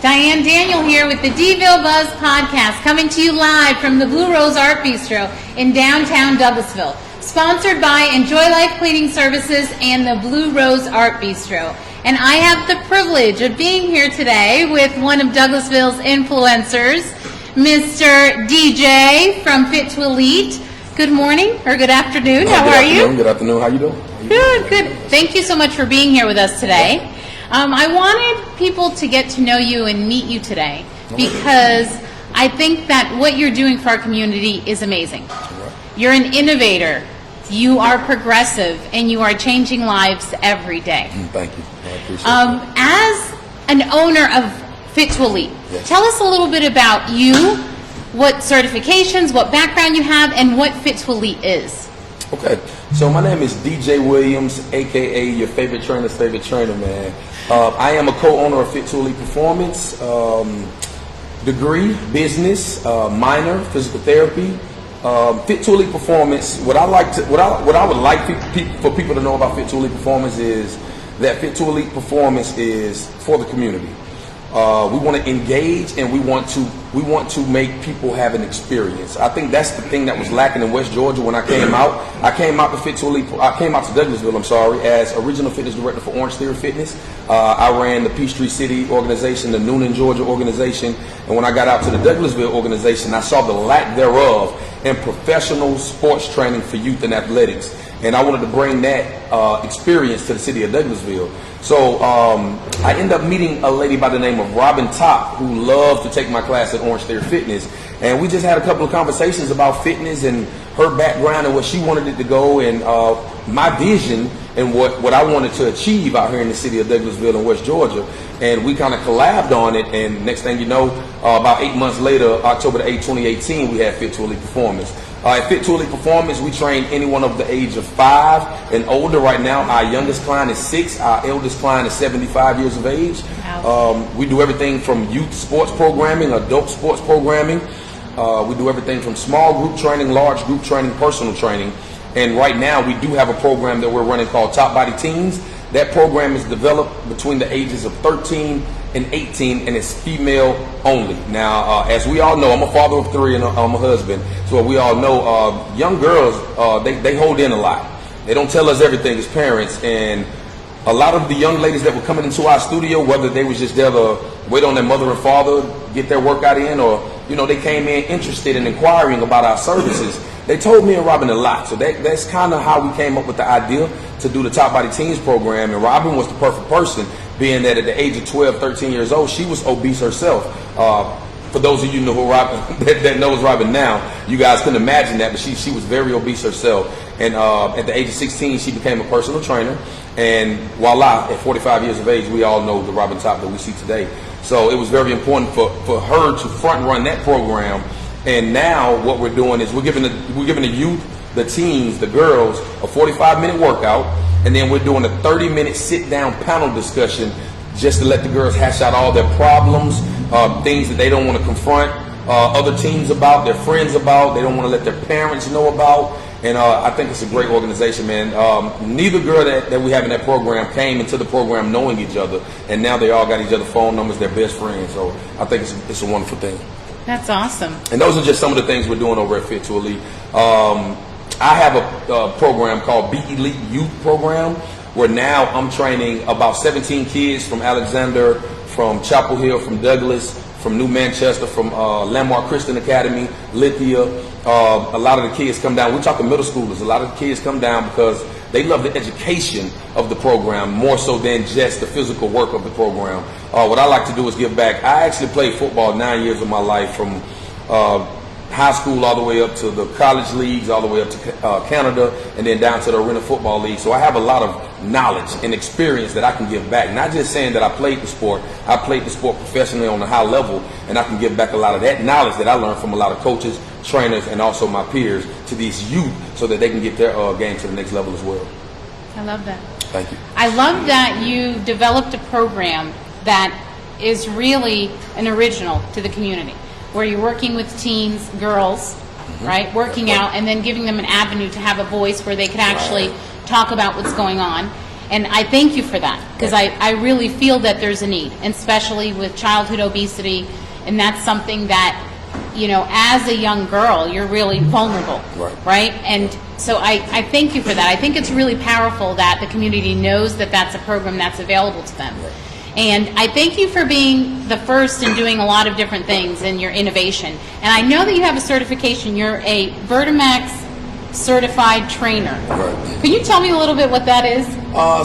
Diane Daniel here with the Deville Buzzz podcast, coming to you live from the Blue Rose Art Bistro in downtown Douglasville. Sponsored by Enjoy Life Cleaning Services and the Blue Rose Art Bistro. And I have the privilege of being here today with one of Douglasville's influencers, Mr. DJ from Fit to Elite. Good morning or good afternoon. How are you? Good afternoon. How you doing? Good. Thank you so much for being here with us today. I wanted people to get to know you and meet you today because I think that what you're doing for our community is amazing. You're an innovator, you are progressive, and you are changing lives every day. Thank you. I appreciate that. As an owner of Fit to Elite, Yes. Tell us a little bit about you, what certifications, what background you have, and what Fit to Elite is. Okay, so my name is DJ Williams, aka your favorite trainer's favorite trainer, man. I am a co-owner of Fit to Elite Performance, degree, business, minor, physical therapy. Fit to Elite Performance. What I would like for people to know about Fit to Elite Performance is that Fit to Elite Performance is for the community. We want to engage and we want to make people have an experience. I think that's the thing that was lacking in West Georgia when I came out. I came out to Fit to Elite. I came out to Douglasville, as original fitness director for Orange Theory Fitness. I ran the Peachtree City organization, the Noonan, Georgia organization, and when I got out to the Douglasville organization, I saw the lack thereof in professional sports training for youth and athletics. And I wanted to bring that experience to the city of Douglasville. So I ended up meeting a lady by the name of Robin Top, who loved to take my class at Orange Theory Fitness. And we just had a couple of conversations about fitness and her background and what she wanted it to go, and my vision and what I wanted to achieve out here in the city of Douglasville in West Georgia. And we kind of collabed on it, and next thing you know, about 8 months later, October the 8th, 2018, we had Fit to Elite Performance. At Fit to Elite Performance, we train anyone of the age of 5 and older. Right now, our youngest client is 6. Our eldest client is 75 years of age. Wow. We do everything from youth sports programming, adult sports programming. We do everything from small group training, large group training, personal training. And right now, we do have a program that we're running called Top Body Teens. That program is developed between the ages of 13 and 18, and it's female only. Now, as we all know, I'm a father of 3 and I'm a husband. So we all know young girls, they hold in a lot. They don't tell us everything as parents. And a lot of the young ladies that were coming into our studio, whether they was just there to wait on their mother and father, get their workout in, or they came in interested in inquiring about our services, they told me and Robin a lot. So that's kind of how we came up with the idea to do the Top Body Teens program. And Robin was the perfect person, being that at the age of 12, 13 years old, she was obese herself. For those of you who know Robin, that knows Robin now, you guys can imagine that, but she was very obese herself. And at the age of 16, she became a personal trainer. And voila, at 45 years of age, we all know the Robin Top that we see today. So it was very important for her to front run that program. And now what we're doing is we're giving the youth, the teens, the girls, a 45-minute workout, and then we're doing a 30-minute sit-down panel discussion just to let the girls hash out all their problems, things that they don't want to confront other teams about, their friends about, they don't want to let their parents know about. And I think it's a great organization, man. Neither girl that we have in that program came into the program knowing each other, and now they all got each other's phone numbers, they're best friends. So I think it's a wonderful thing. That's awesome. And those are just some of the things we're doing over at Fit to Elite. I have a program called Be Elite Youth Program, where now I'm training about 17 kids from Alexander, from Chapel Hill, from Douglas, from New Manchester, from Landmark Christian Academy, Lithia. A lot of the kids come down. We're talking middle schoolers. A lot of the kids come down because they love the education of the program more so than just the physical work of the program. What I like to do is give back. I actually played football 9 years of my life, from high school all the way up to the college leagues, all the way up to Canada, and then down to the Arena Football League. So I have a lot of knowledge and experience that I can give back. Not just saying that I played the sport. I played the sport professionally on a high level, and I can give back a lot of that knowledge that I learned from a lot of coaches, trainers, and also my peers to these youth so that they can get their game to the next level as well. I love that. Thank you. I love that you developed a program that is really an original to the community, where you're working with teens, girls, right, working out, and then giving them an avenue to have a voice where they can actually talk about what's going on. And I thank you for that, because I really feel that there's a need, and especially with childhood obesity, and that's something that, you know, as a young girl, you're really vulnerable, right? And so I thank you for that. I think it's really powerful that the community knows that that's a program that's available to them. And I thank you for being the first in doing a lot of different things in your innovation. And I know that you have a certification. You're a Vertimax certified trainer. Can you tell me a little bit what that is?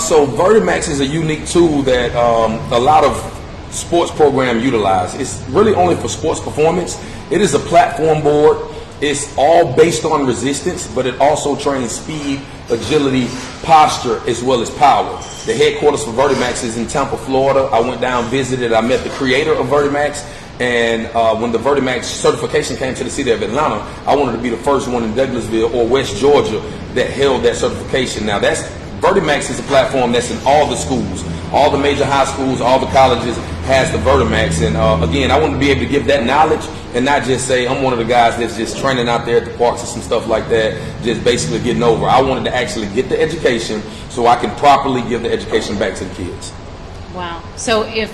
So Vertimax is a unique tool that a lot of sports programs utilize. It's really only for sports performance. It is a platform board. It's all based on resistance, but it also trains speed, agility, posture, as well as power. The headquarters for Vertimax is in Tampa, Florida. I went down, visited, I met the creator of Vertimax, and when the Vertimax certification came to the city of Atlanta, I wanted to be the first one in Douglasville or West Georgia that held that certification. Now Vertimax is a platform that's in all the schools, all the major high schools, all the colleges has the Vertimax. And again, I wanted to be able to give that knowledge and not just say I'm one of the guys that's just training out there at the parks and some stuff like that, just basically getting over. I wanted to actually get the education so I can properly give the education back to the kids. Wow. So if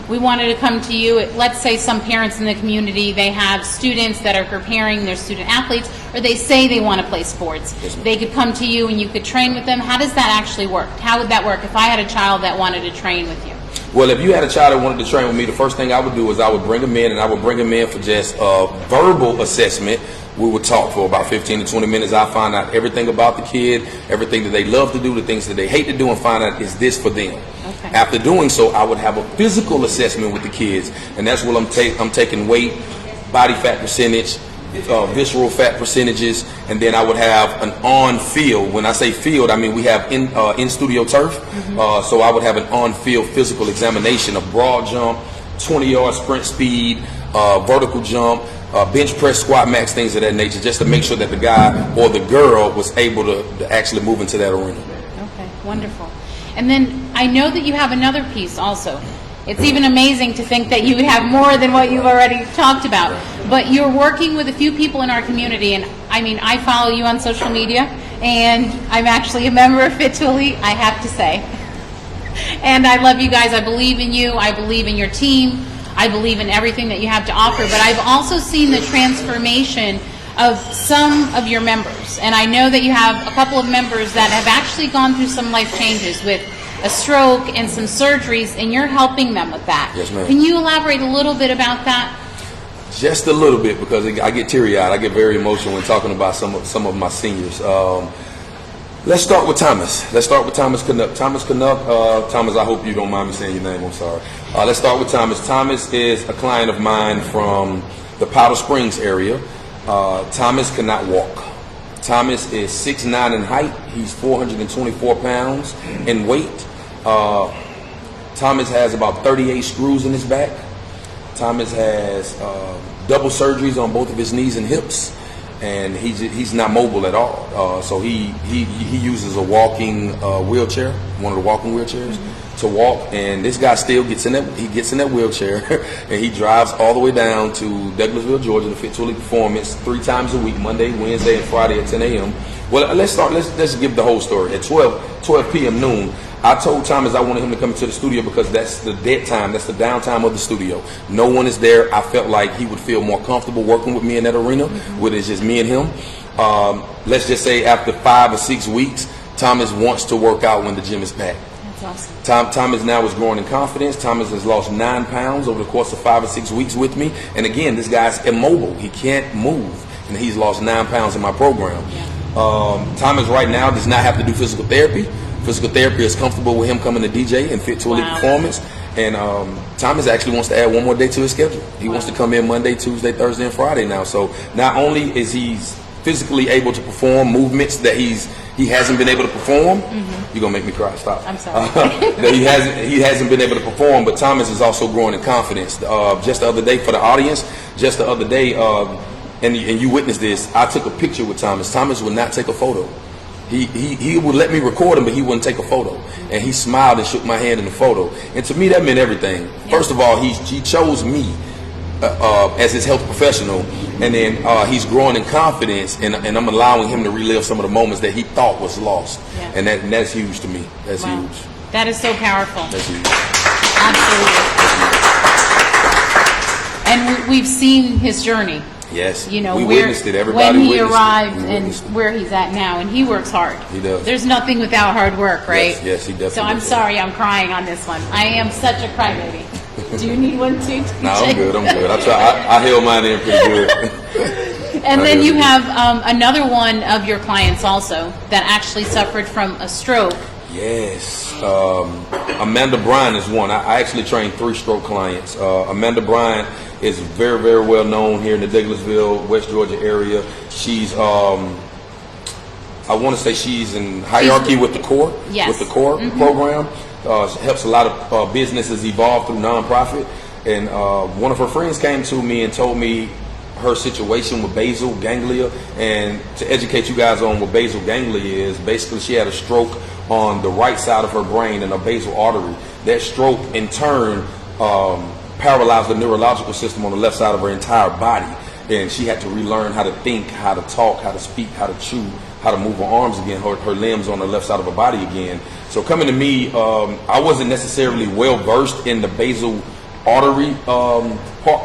we wanted to come to you, let's say some parents in the community, they have students that are preparing their student athletes, or they say they want to play sports. They could come to you and you could train with them. How does that actually work? How would that work if I had a child that wanted to train with you? Well, if you had a child that wanted to train with me, the first thing I would do is I would bring them in, and I would bring them in for just a verbal assessment. We would talk for about 15 to 20 minutes. I find out everything about the kid, everything that they love to do, the things that they hate to do, and find out is this for them. Okay. After doing so, I would have a physical assessment with the kids, and that's what I'm taking weight, body fat percentage, visceral fat percentages, and then I would have an on-field. When I say field, I mean we have in-studio turf. So I would have an on-field physical examination, a broad jump, 20-yard sprint speed, vertical jump, bench press, squat, max, things of that nature, just to make sure that the guy or the girl was able to actually move into that arena. Okay, wonderful. And then I know that you have another piece also. It's even amazing to think that you would have more than what you've already talked about. But you're working with a few people in our community, and I mean, I follow you on social media, and I'm actually a member of Fit to Elite, I have to say. And I love you guys. I believe in you. I believe in your team. I believe in everything that you have to offer. But I've also seen the transformation of some of your members. And I know that you have a couple of members that have actually gone through some life changes with a stroke and some surgeries, and you're helping them with that. Yes, ma'am. Can you elaborate a little bit about that? Just a little bit, because I get teary-eyed. I get very emotional when talking about some of my seniors. Let's start with Thomas. Let's start with Thomas Canuck. Thomas Canuck, Thomas, I hope you don't mind me saying your name. I'm sorry. Let's start with Thomas. Thomas is a client of mine from the Powder Springs area. Thomas cannot walk. Thomas is 6'9" in height. He's 424 pounds in weight. Thomas has about 38 screws in his back. Thomas has double surgeries on both of his knees and hips, and he's not mobile at all. So he uses a walking wheelchair, one of the walking wheelchairs, to walk. And this guy still gets in that wheelchair, and he drives all the way down to Douglasville, Georgia, to Fit to Elite Performance 3 times a week, Monday, Wednesday, and Friday at 10 a.m. Well, let's give the whole story. At 12 p.m. noon, I told Thomas I wanted him to come into the studio because that's the dead time, that's the downtime of the studio. No one is there. I felt like he would feel more comfortable working with me in that arena, where it's just me and him. Let's just say after 5 or 6 weeks, Thomas wants to work out when the gym is packed. That's awesome. Thomas now is growing in confidence. Thomas has lost 9 pounds over the course of 5 or 6 weeks with me. And again, this guy's immobile. He can't move, and he's lost 9 pounds in my program. Thomas right now does not have to do physical therapy. Physical therapy is comfortable with him coming to DJ and Fit to Elite Performance. And Thomas actually wants to add 1 more day to his schedule. He wants to come in Monday, Tuesday, Thursday, and Friday now. So not only is he physically able to perform movements that he hasn't been able to perform. You're gonna make me cry. Stop. I'm sorry. That he hasn't been able to perform, but Thomas is also growing in confidence. Just the other day, for the audience, and you witnessed this, I took a picture with Thomas. Thomas would not take a photo. He would let me record him, but he wouldn't take a photo. And he smiled and shook my hand in the photo. And to me, that meant everything. First of all, he chose me as his health professional, And then he's growing in confidence, and I'm allowing him to relive some of the moments that he thought was lost. Yeah. And that's huge to me. That's Wow. huge. That is so powerful. That's huge. Absolutely. And we've seen his journey. Yes. You know, we witnessed it. Everybody when he witnessed arrived it. and where he's at now, and he works hard. He does. There's nothing without hard work, right? Yes, he definitely So I'm does. sorry, I'm crying on this one. I am such a crybaby. Do you need one too? No, I'm good. I held mine in pretty good. And then you have another one of your clients also that actually suffered from a stroke. Yes. Amanda Bryan is one. I actually trained 3 stroke clients. Amanda Bryan is very, very well known here in the Douglasville, West Georgia area. She's, I want to say she's in hierarchy with the core, Yes. with the core program. She helps a lot of businesses evolve through nonprofit. And one of her friends came to me and told me her situation with basal ganglia. And to educate you guys on what basal ganglia is, basically she had a stroke on the right side of her brain and a basal artery. That stroke in turn paralyzed the neurological system on the left side of her entire body. And she had to relearn how to think, how to talk, how to speak, how to chew, how to move her arms again, her limbs on the left side of her body again. So coming to me, I wasn't necessarily well versed in the basal artery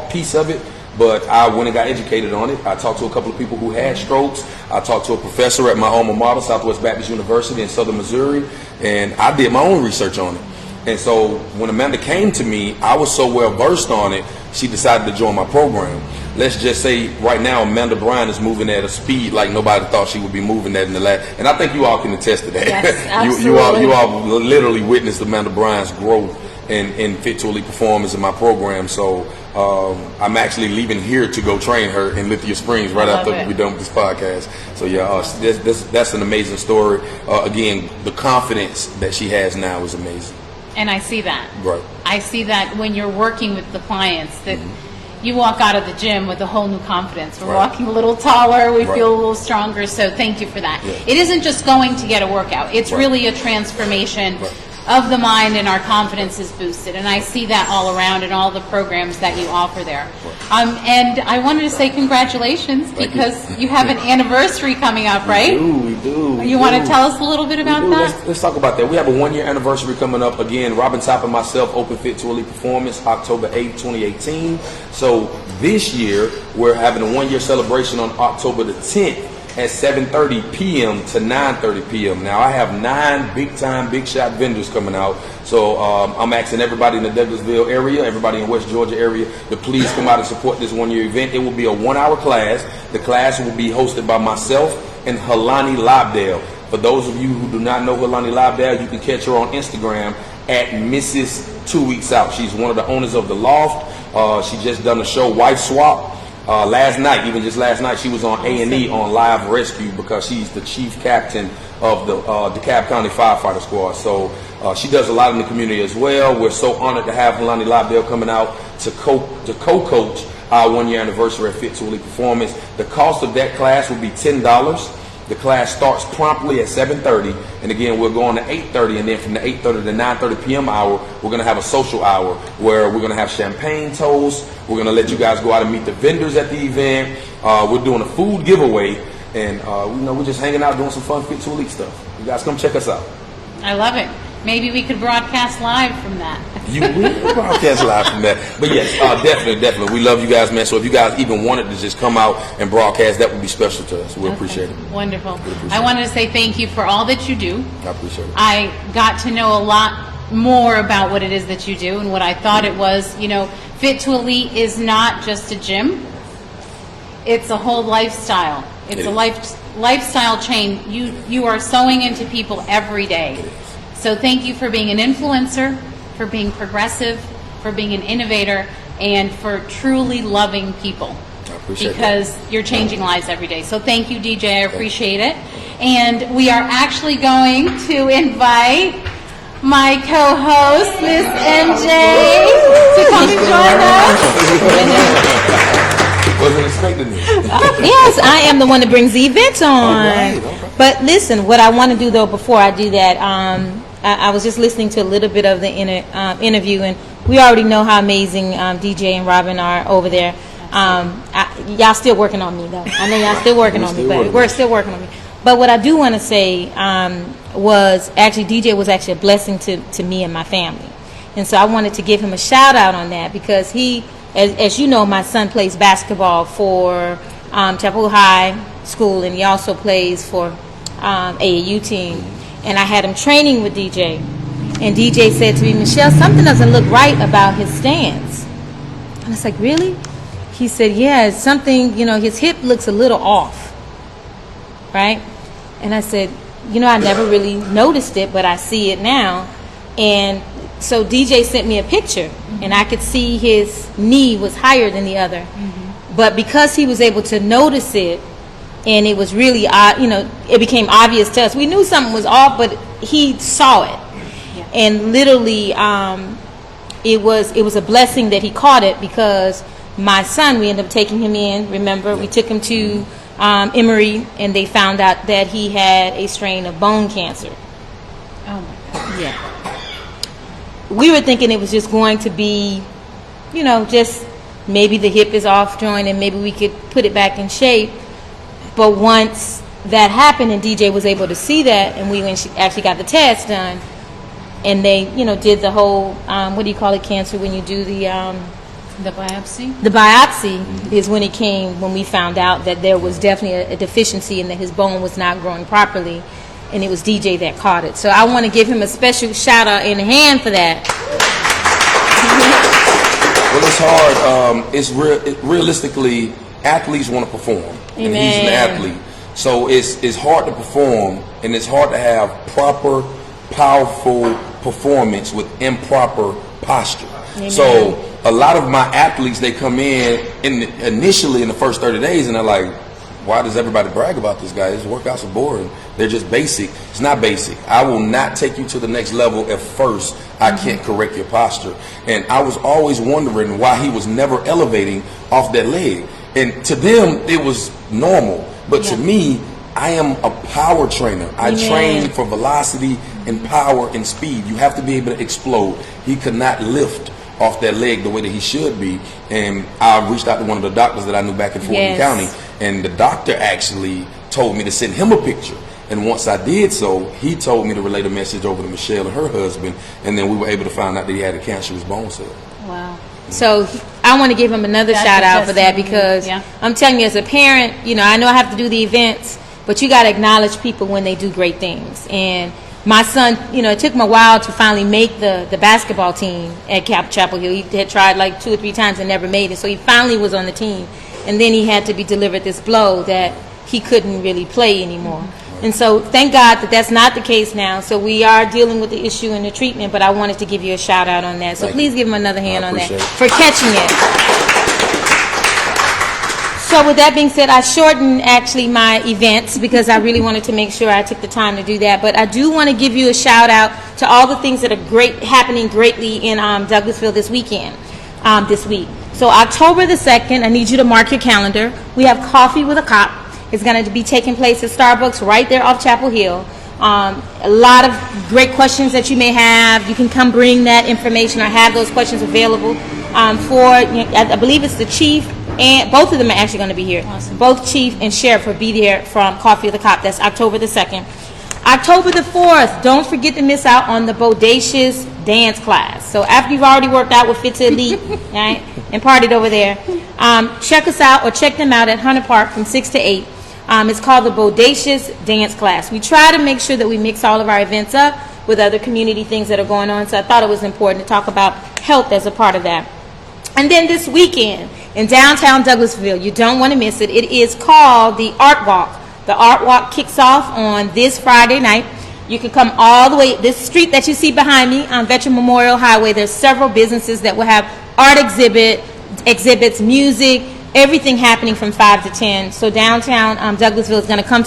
piece of it, but I went and got educated on it. I talked to a couple of people who had strokes. I talked to a professor at my alma mater, Southwest Baptist University in Southern Missouri, and I did my own research on it. And so when Amanda came to me, I was so well versed on it, she decided to join my program. Let's just say right now Amanda Bryan is moving at a speed like nobody thought she would be moving at in the last. And I think you all can attest to that. Yes, you absolutely. all literally witnessed Amanda Bryan's growth in Fit to Elite Performance in my program. So I'm actually leaving here to go train her in Lithia Springs right after we're done with this podcast. So yeah, that's an amazing story. Again, the confidence that she has now is amazing. And I see that. Right. I see that when you're working with the clients that you walk out of the gym with a whole new confidence. We're walking a little taller, we feel a little stronger, so thank you for that. Yeah. It isn't just going to get a workout. It's really a transformation of the mind, and our confidence is boosted. And I see that all around in all the programs that you offer there. And I wanted to say congratulations because you have an anniversary coming up, right? We do. You want to tell us a little bit about that? Let's talk about that. We have a 1-year anniversary coming up. Again, Robin Top and myself, Open Fit to Elite Performance, October 8th, 2018. So this year, we're having a 1-year celebration on October the 10th at 7:30 p.m. to 9:30 p.m. Now, I have 9 big-time, big-shot vendors coming out. So I'm asking everybody in the Douglasville area, everybody in West Georgia area, to please come out and support this 1-year event. It will be a 1-hour class. The class will be hosted by myself and Helani Lobdell. For those of you who do not know Helani Lobdell, you can catch her on Instagram at Mrs. 2 Weeks Out. She's one of the owners of The Loft. She just done a show, Wife Swap. Last night, she was on A&E on Live Rescue because she's the chief captain of the DeKalb County Firefighter Squad. So she does a lot in the community as well. We're so honored to have Helani Lobdell coming out to co-coach our 1-year anniversary at Fit to Elite Performance. The cost of that class will be $10. The class starts promptly at 7:30, and again, we're going to 8:30, and then from the 8:30 to 9:30 p.m. hour, we're going to have a social hour where we're going to have champagne toast. We're going to let you guys go out and meet the vendors at the event. We're doing a food giveaway, and we're just hanging out doing some fun Fit to Elite stuff. You guys come check us out. I love it. Maybe we could broadcast live from that. You will broadcast live from that. But yes, definitely. We love you guys, man. So if you guys even wanted to just come out and broadcast, that would be special to us. We appreciate it. Wonderful. Appreciate I wanted to say thank you for all that you do. I appreciate it. I got to know a lot more about what it is that you do and what I thought it was. Fit to Elite is not just a gym. It's a whole lifestyle. It's a lifestyle chain. You are sewing into people every day. So thank you for being an influencer, for being progressive, for being an innovator, and for truly loving people. I appreciate because you're changing lives every day. So thank you, DJ. I appreciate it. And we are actually going to invite my co-host, Miss MJ, to come and join us. Wasn't expecting this. Yes, I am the one that brings the events on. All right. But listen, what I want to do though, before I do that, I was just listening to a little bit of the interview, and we already know how amazing DJ and Robin are over there. Y'all still working on me, though. I know y'all still working on me, but we're still working on me. But what I do want to say was actually DJ was actually a blessing to me and my family. And so I wanted to give him a shout out on that because he, as you know, my son plays basketball for Chapel Hill High School, and he also plays for AAU team. And I had him training with DJ. And DJ said to me, Michelle, something doesn't look right about his stance. And I was like, really? He said, yeah, it's something, his hip looks a little off. Right? And I said, I never really noticed it, but I see it now. And so DJ sent me a picture, and I could see his knee was higher than the other. Mm-hmm. But because he was able to notice it, and it was really, it became obvious to us. We knew something was off, but he saw it. Yeah. And literally, it was a blessing that he caught it because my son, we ended up taking him in. Remember, we took him to Emory, and they found out that he had a strain of bone cancer. Oh my God. Yeah. We were thinking it was just going to be, just maybe the hip is off joint and maybe we could put it back in shape. But once that happened and DJ was able to see that, and we actually got the test done, and they, did the whole, what do you call it, cancer when you do the biopsy? The biopsy is when it came, when we found out that there was definitely a deficiency and that his bone was not growing properly, and it was DJ that caught it. So I want to give him a special shout out and a hand for that. Well, it's hard. Realistically, athletes want to perform. Amen. And he's an athlete. So it's hard to perform, and it's hard to have proper, powerful performance with improper posture. Amen. So a lot of my athletes, they come initially in the first 30 days, and they're like, why does everybody brag about this guy? His workouts are boring. They're just basic. It's not basic. I will not take you to the next level if first I can't correct your posture. And I was always wondering why he was never elevating off that leg. And to them, it was normal. But to me, I am a power trainer. I train for velocity and power and speed. You have to be able to explode. He could not lift off that leg the way that he should be. And I reached out to one of the doctors that I knew back in Fulton County, and the doctor actually told me to send him a picture. And once I did so, he told me to relay the message over to Michelle and her husband, and then we were able to find out that he had a cancerous bone cell. Wow. So I want to give him another shout out for that because I'm telling you, as a parent, I know I have to do the events, but you got to acknowledge people when they do great things. And my son, it took him a while to finally make the basketball team at Chapel Hill. He had tried like 2 or 3 times and never made it. So he finally was on the team. And then he had to be delivered this blow that he couldn't really play anymore. And so thank God that that's not the case now. So we are dealing with the issue and the treatment, but I wanted to give you a shout out on that. So please give him another hand on that for catching it. So with that being said, I shortened actually my events because I really wanted to make sure I took the time to do that. But I do want to give you a shout out to all the things that are happening greatly in Douglasville this week. So October the 2nd, I need you to mark your calendar. We have Coffee with a Cop. It's going to be taking place at Starbucks right there off Chapel Hill. A lot of great questions that you may have. You can come bring that information or have those questions available I believe it's the chief, and both of them are actually going to be here. Awesome. Both chief and sheriff will be there from Coffee with a Cop. That's October the 2nd. October the 4th, don't forget to miss out on the Bodacious dance class. So after you've already worked out with Fit to Elite, right, and partied over there, check us out or check them out at Hunter Park from 6 to 8. It's called the Bodacious dance class. We try to make sure that we mix all of our events up with other community things that are going on. So I thought it was important to talk about health as a part of that. And then this weekend in downtown Douglasville, you don't want to miss it. It is called the Art Walk. The Art Walk kicks off on this Friday night. You can come all the way, this street that you see behind me on Veteran Memorial Highway, there's several businesses that will have art exhibits, music, everything happening from 5 to 10. So downtown Douglasville is going to come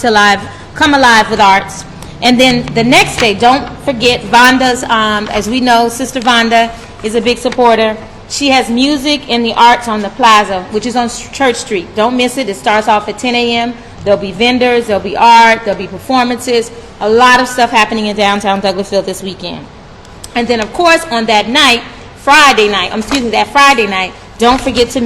alive with arts. And then the next day, don't forget Vonda's, as we know, Sister Vonda is a big supporter. She has music and the arts on the plaza, which is on Church Street. Don't miss it. It starts off at 10 a.m. There'll be vendors, there'll be art, there'll be performances, a lot of stuff happening in downtown Douglasville this weekend. And then, of course, on that Friday night, don't forget to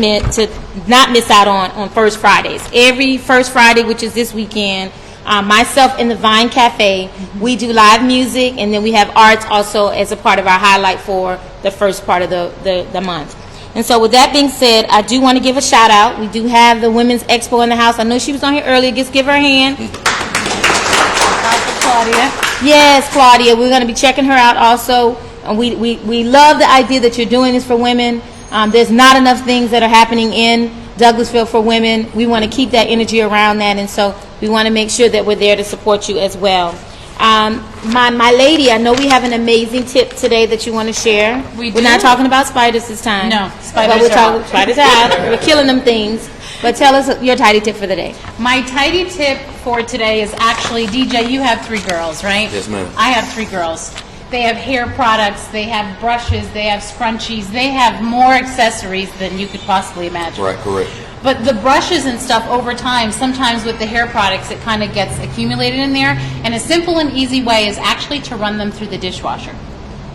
not miss out on First Fridays. Every First Friday, which is this weekend, myself and the Vine Cafe, we do live music, and then we have arts also as a part of our highlight for the first part of the month. And so with that being said, I do want to give a shout out. We do have the Women's Expo in the house. I know she was on here earlier. Just give her a hand. Claudia. Yes, Claudia. We're going to be checking her out also. And we love the idea that you're doing this for women. There's not enough things that are happening in Douglasville for women. We want to keep that energy around that, and so we want to make sure that we're there to support you as well. My lady, I know we have an amazing tip today that you want to share. We're not talking about spiders this time. No, spiders we're talking spiders out. We're killing them things. But tell us your tidy tip for the day. My tidy tip for today is actually, DJ, you have 3 girls, right? Yes, ma'am. I have 3 girls. They have hair products, they have brushes, they have scrunchies, they have more accessories than you could possibly imagine. Right, correct. But the brushes and stuff over time, sometimes with the hair products, it kind of gets accumulated in there. And a simple and easy way is actually to run them through the dishwasher.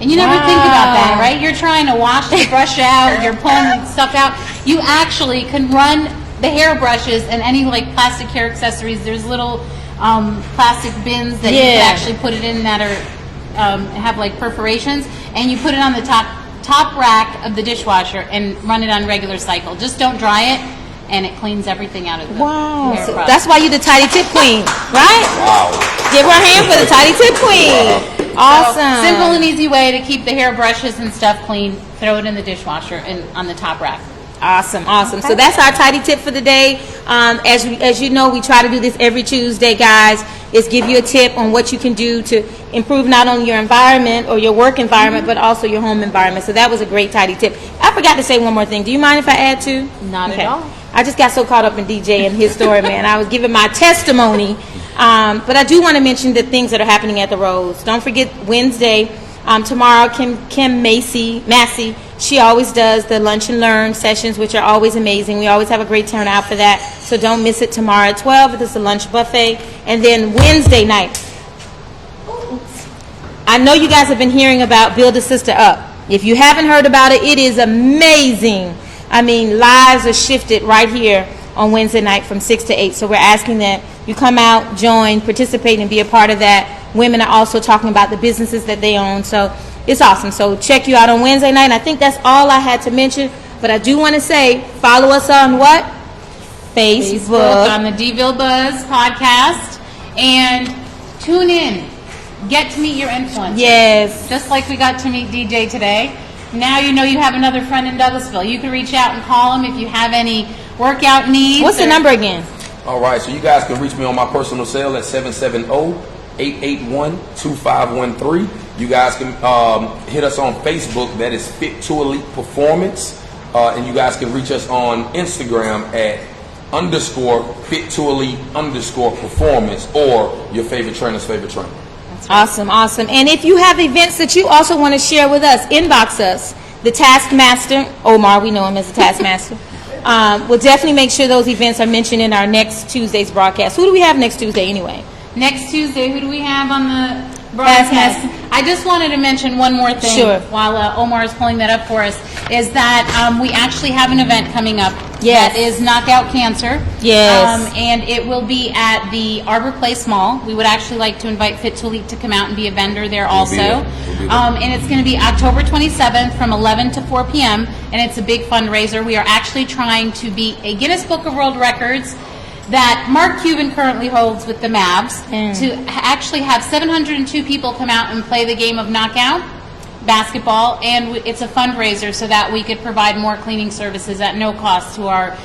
And you never think about that, right? You're trying to wash the brush out, you're pulling stuff out. You actually can run the hair brushes and any like plastic hair accessories. There's little plastic bins that you can actually put it in that are have like perforations, and you put it on the top rack of the dishwasher and run it on regular cycle. Just don't dry it, and it cleans everything out of the hair So product. that's why you're the tidy tip queen, right? Wow. Give her a hand for the tidy tip queen. Awesome. So, simple and easy way to keep the hair brushes and stuff clean. Throw it in the dishwasher and on the top rack. Awesome. So that's our tidy tip for the day. As you know, we try to do this every Tuesday, guys. Is give you a tip on what you can do to improve not only your environment or your work environment, but also your home environment. So that was a great tidy tip. I forgot to say one more thing. Do you mind if I add to? Not at all. I just got so caught up in DJ and his story, man. I was giving my testimony. But I do want to mention the things that are happening at the Rose. Don't forget Wednesday, tomorrow, Kim Massey, she always does the lunch and learn sessions, which are always amazing. We always have a great turnout for that. So don't miss it tomorrow at 12. It's a lunch buffet. And then Wednesday night, I know you guys have been hearing about Build a Sister Up. If you haven't heard about it, it is amazing. I mean, lives are shifted right here on Wednesday night from 6 to 8. So we're asking that you come out, join, participate, and be a part of that. Women are also talking about the businesses that they own. So it's awesome. So check you out on Wednesday night. And I think that's all I had to mention. But I do want to say, follow us on what? Facebook. On the DVille Buzzz podcast. And tune in. Get to meet your influencers. Yes. Just like we got to meet DJ today. Now you know you have another friend in Douglasville. You can reach out and call him if you have any workout needs. What's the number again? All right, so you guys can reach me on my personal cell at 770-881-2513. You guys can hit us on Facebook. That is Fit to Elite Performance. And you guys can reach us on Instagram at _Fit to Elite _Performance, or your favorite trainer's favorite trainer. Awesome. And if you have events that you also want to share with us, inbox us. The Taskmaster, Omar, we know him as the Taskmaster. We'll definitely make sure those events are mentioned in our next Tuesday's broadcast. Who do we have next Tuesday anyway? Next Tuesday, who do we have on the broadcast? I just wanted to mention one more thing while Omar is pulling that up for us, is that we actually have an event coming up that is Knockout Cancer. Yes. And it will be at the Arbor Place Mall. We would actually like to invite Fit to Elite to come out and be a vendor there also. And it's going to be October 27th from 11 to 4 p.m. And it's a big fundraiser. We are actually trying to beat a Guinness Book of World Records that Mark Cuban currently holds with the Mavs, to actually have 702 people come out and play the game of knockout basketball, and it's a fundraiser so that we could provide more cleaning services at no cost to our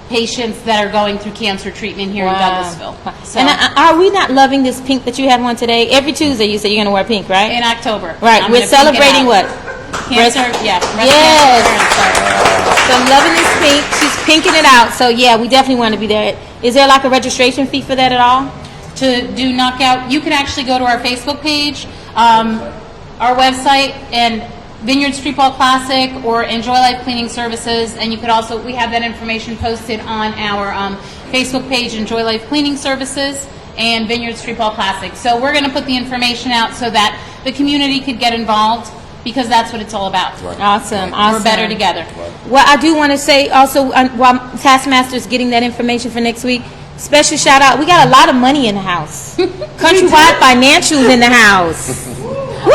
patients that are going through cancer treatment here in Douglasville. So, and are we not loving this pink that you have on today? Every Tuesday you say you're going to wear pink, right? in October. Right. We're celebrating what? Cancer, Yes. cancer. So I'm loving this pink. She's pinking it out. So yeah, we definitely want to be there. Is there like a registration fee for that at all? To do knockout, you can actually go to our Facebook page, our website, and Vineyard Street Ball Classic, or Enjoy Life Cleaning Services, and you could also, we have that information posted on our Facebook page, Enjoy Life Cleaning Services and Vineyard Street Ball Classic. So we're going to put the information out so that the community could get involved. because that's what it's all about. Right. Awesome. We're better together. Well, I do want to say also, while Taskmaster is getting that information for next week, special shout out. We got a lot of money in the house. Countrywide Financials in the house. Woo!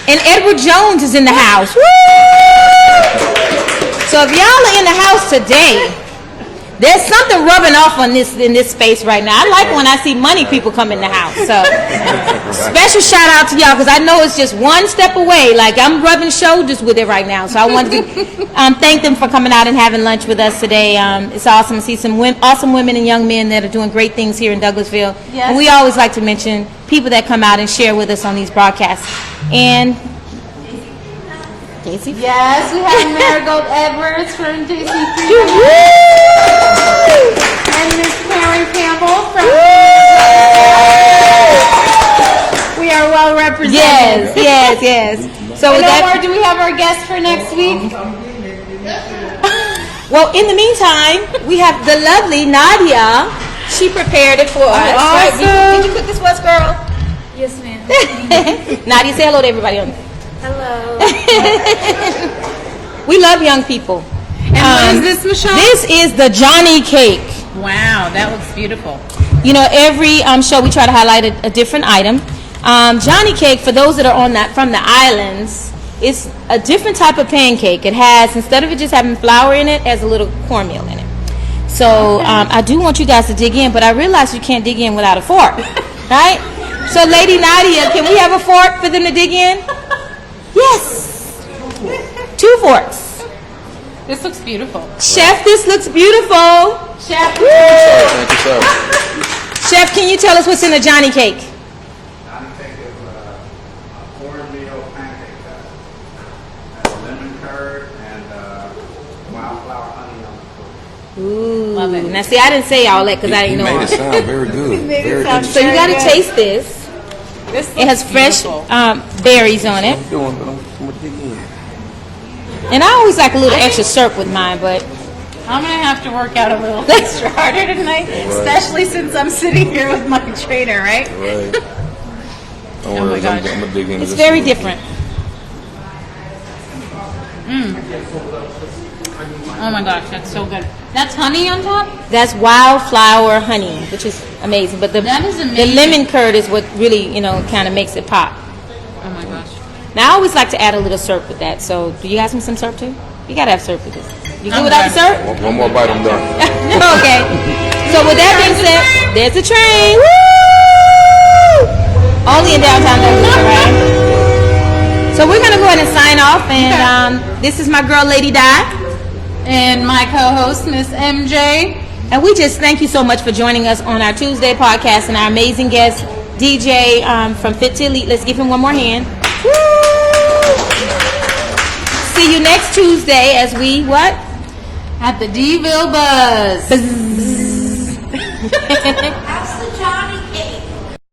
And Edward Jones is in the house. Woo! So if y'all are in the house today, there's something rubbing off on in this space right now. I like when I see money people come in the house. So special shout out to y'all, because I know it's just one step away. Like, I'm rubbing shoulders with it right now. So I wanted to thank them for coming out and having lunch with us today. It's awesome to see some awesome women and young men that are doing great things here in Douglasville. Yes. And we always like to mention people that come out and share with us on these broadcasts. And Casey? Yes, we have Marigold Edwards from JCP. And Miss Karen Campbell from. We are well represented. Yes. So with that, Or do we have our guest for next week? well, in the meantime, we have the lovely Nadia. She prepared it for us. Right? awesome. Did you cook this for us, girl? Yes, ma'am. Nadia, say hello to everybody on. Hello. We love young people. And what is this, Michelle? This is the Johnny cake. Wow, that looks beautiful. You know, every show we try to highlight a different item. Johnny cake, for those that are from the islands, is a different type of pancake. It has, instead of it just having flour in it, has a little cornmeal in it. So I do want you guys to dig in, but I realize you can't dig in without a fork, right? So Lady Nadia, can we have a fork for them to dig in? Yes. 2 forks. This looks beautiful. Chef, this looks beautiful. Chef. Thank you, sir. Chef, can you tell us what's in the Johnny cake? Johnny cake is a cornmeal pancake batter. Has lemon curd and wildflower honey on the Ooh. Love it. Now, see, I didn't say all that because I You didn't know. made it sound very good. Very sound So you got to taste this. This It has looks fresh beautiful. berries on it. I'm doing, but I'm gonna dig in. And I always like a little extra syrup with mine, but I'm going to have to work out a little extra harder tonight, especially since I'm sitting here with my trainer, right? Right. Don't Oh worry, my gosh. I'm gonna dig into it's this very a little different. Oh my gosh, that's so good. That's honey on top? That's wildflower honey, which is amazing. But the That is the amazing. lemon curd is what really, kind of makes it pop. Oh my gosh. Now, I always like to add a little syrup with that. So, do you guys want some syrup too? You gotta have syrup with this. You good I'm without the good. syrup? bit. One more bite, I'm done. Okay. So with that being said, there's a train. Woo! Only in downtown Douglasville, right? So we're gonna go ahead and sign off, and this is my girl, Lady Di, And my co-host, Miss MJ. and we just thank you so much for joining us on our Tuesday podcast and our amazing guest, DJ from Fit to Elite. Let's give him one more hand. Woo! See you next Tuesday as we what? At the Deville Buzz. Buzz.